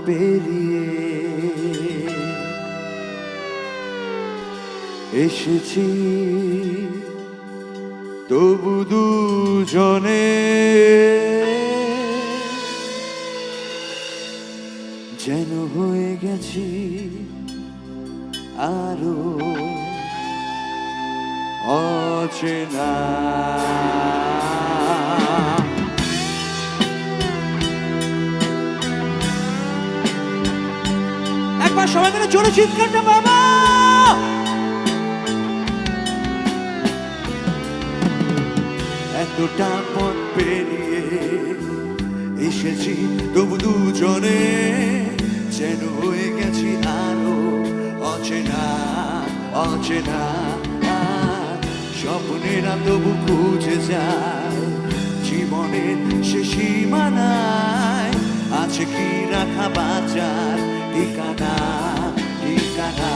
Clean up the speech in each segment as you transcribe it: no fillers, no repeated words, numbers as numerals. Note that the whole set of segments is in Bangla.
পেরিয়ে এসেছি, তবু দুজনে যেন হয়ে গেছি আরো অচেনা। একবার সবাই মিলে জোরে চিৎকারটা বাবা। এতটা পথ পেরিয়ে এসেছি, তবু দুজনে যেন হয়ে গেছি আরো অচেনা অচেনা। স্বপ্নেরা তবু খুঁজে যায় জীবনের সে সীমানায়, আছে কি রাখা বাঁচার ঠিকানা ঠিকানা।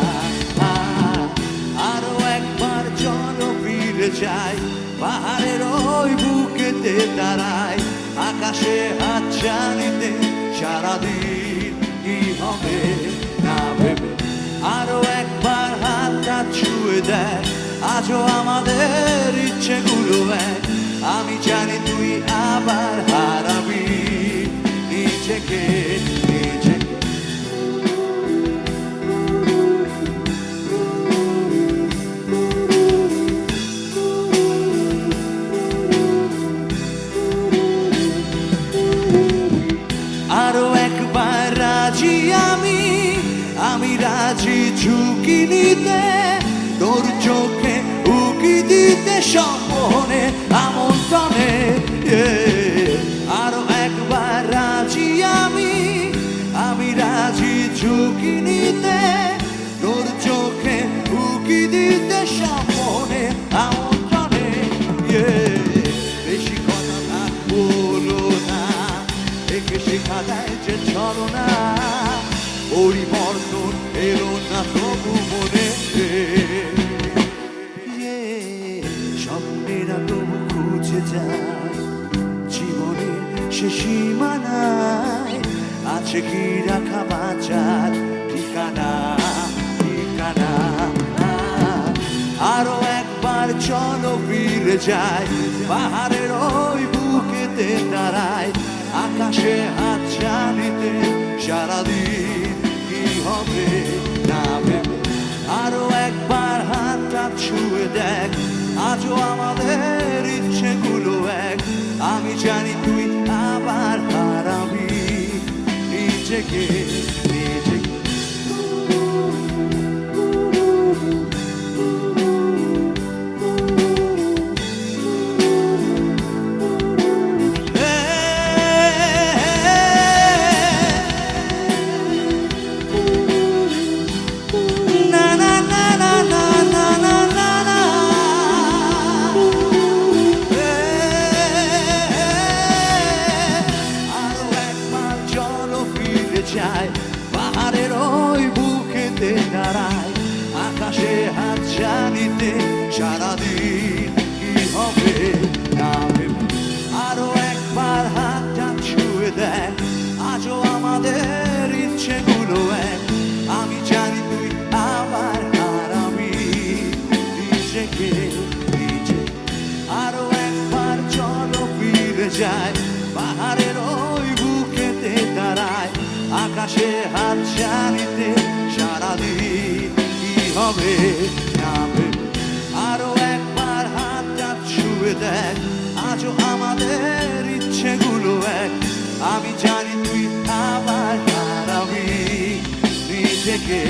আরো একবার চলো ফিরে যাই, পাহাড়ের ওই বুকেতে দাঁড়াই, আকাশে হাত জানিতে সারাদিন কি হবে না ভেবে। আরো একবার হাতটা ছুঁয়ে দেয়, আজও আমাদের ইচ্ছেগুলো এক। আমি জানি তুই আবার হারাবি নিজেকে নিজেকে। আরো একবার রাজি আমি রাজি ঝুঁকি নিতে, তোর চোখে উকি দিতে সম্মোহনে আমন্ত্রণে। আরো একবার রাজি আমি রাজি ঝুঁকি নিতে, তোর চোখে উকি দিতে সম্মোহনে আমন্ত্রণে। বেশি কথা না বলো না, একে শেখা দেয় যে চলো না, পরিবর্তন এলো না তবু মনে। স্বপ্নেরা তবু খুঁজে যায় জীবনের সে সীমানায়, আছে কি রাখা বাঁচার ঠিকানা ঠিকানা। আরো একবার চলো ফিরে যাই, পাহাড়ের ওই বুকেতে দাঁড়াই, আকাশে হাত জানিতে সারাদিন কি হবে না ভেবে। আরো একবার হাতটা ছুঁয়ে দেখ, আজও আমাদের ইচ্ছেগুলো এক। আমি জানি তুই আবার হারাবি নিজেকে নিজেকে। পাহাড়ের ওই বুকেতে দাঁড়ায়, আকাশে হাত জানিতে সারাদিন কি হবে না ভেবে। আরো একবার হাতটা ছুঁয়ে দেয়, আজও আমাদের ইচ্ছেগুলো এক। আমি জানি তুই আবার হারাবি নিজেকে নিজে। আরো একবার চলো ফিরে যায়, পাহাড়ের ওই বুকেতে দাঁড়ায়, আকাশে হাত জানিতে সারাদিন কি হবে না ভেবে। আরো একবার হাতটা ছুঁয়ে দেখ, আজও আমাদের ইচ্ছেগুলো এক। আমি জানি তুই আবার হারাবি নিজেকে।